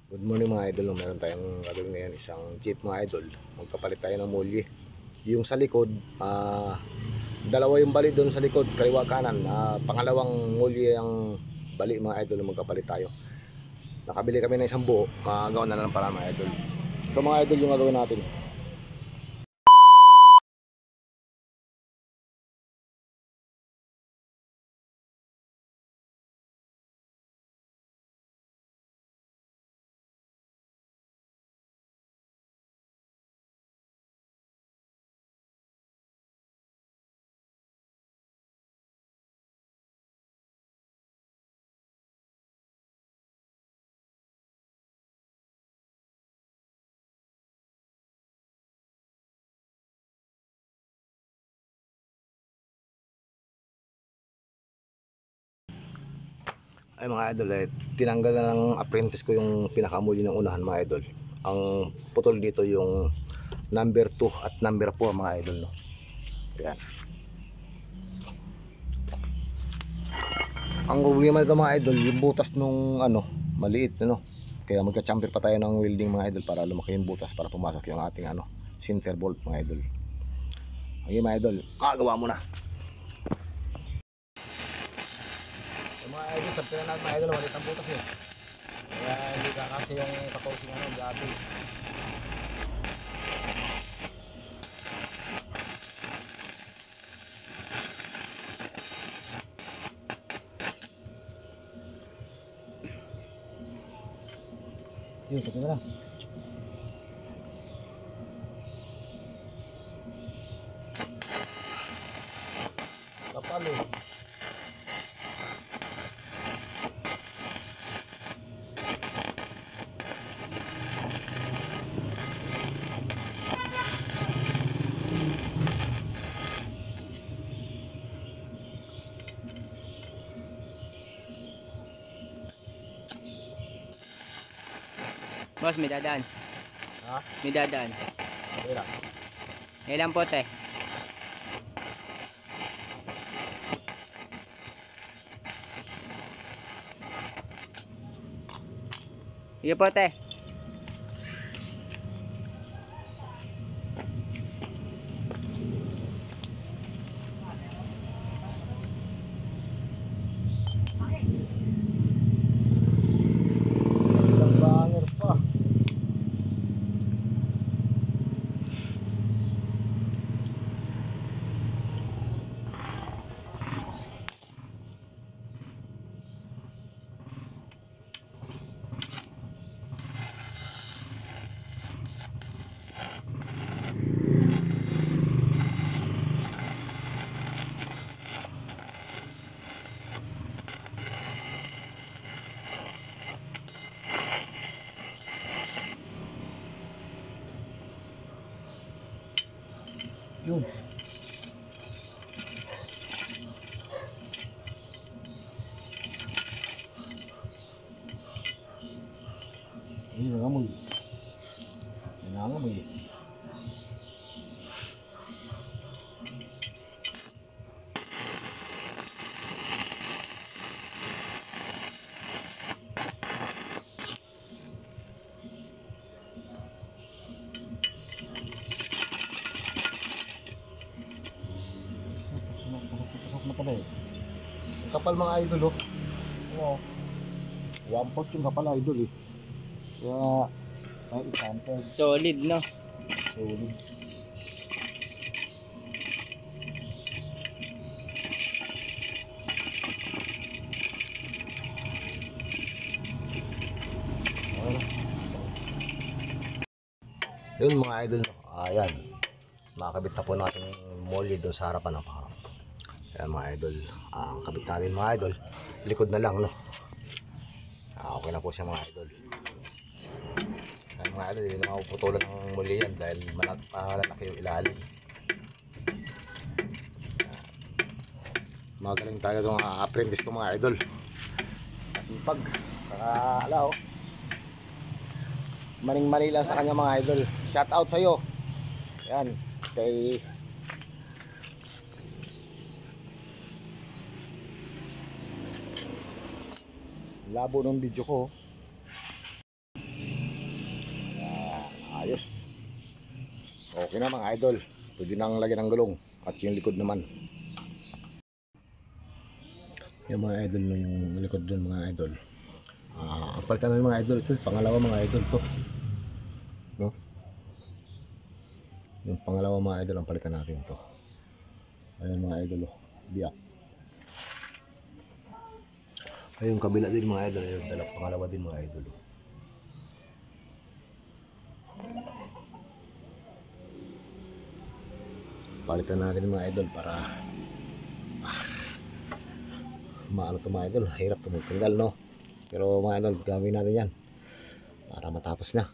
Good morning mga idol. Meron tayong gagawin ngayon, isang jeep mga idol. Magkapalit tayo ng molye. Yung sa likod, dalawa yung bali doon sa likod, kaliwa kanan. Pangalawang molye ang bali mga idol, magkapalit tayo. Nakabili kami ng isang buo, gawa na lang para mga idol. Ito mga idol yung gagawin natin. Ay mga idol, tinanggal na ng apprentice ko yung pinakamuli ng unahan mga idol. Ang putol dito yung number 2 at number 4 mga idol, no? Yan. Ang problema nito mga idol, yung butas nung maliit, kaya magka-chamfer pa tayo ng welding mga idol para lumaki yung butas para pumasok yung ating center bolt mga idol. Okay mga idol, gawa mo na. Mga idol, sabi na natin mga idol, malit ang butas eh. Kaya hindi ka kasi yung kaposing dati. Yun, pati na lang. Kapal eh. Boss, may dadaan. Ha? May dadaan. Okay lang. Ilang pote? Sige pote. Ang banger pa. Yun. Ini nangamoy. Nangamoy. Pasok na pala eh. Kapal mga idol oh. Wow. 1/4 yung kapal idol eh. Kaya may i-sample. Solid, no? Solid. Yun mga idol, ayan, makakabit na po natin yung molly doon sa harapan ng pahang. Ayan mga idol, ang kabit natin mga idol, likod na lang, no? Okay na po siya mga idol. Ayan mga idol, hindi na mapuputulan ng molly yan dahil malalaki yung ilalim. Magaling tayo itong apprentice ko mga idol, masipag, alaw, maning-mani lang sa kanya mga idol. Shout out sa'yo. Yan, kay labo ng video ko. Ayos. Okay na mga idol. Pwede nang lagyan ng gulong. At yung likod naman. Yung mga idol no, yung likod dun mga idol. Ang palitan ng mga idol ito. Pangalawa mga idol to. No? Yung pangalawa mga idol ang palitan natin to. Ayun mga idol. Biyak. Ayun yung kabila din mga idol. Ayun pangalawa din mga idol. Palitan natin mga idol para maano to mga idol. Hirap tumutanggal no. Pero mga idol gawin natin yan para matapos na.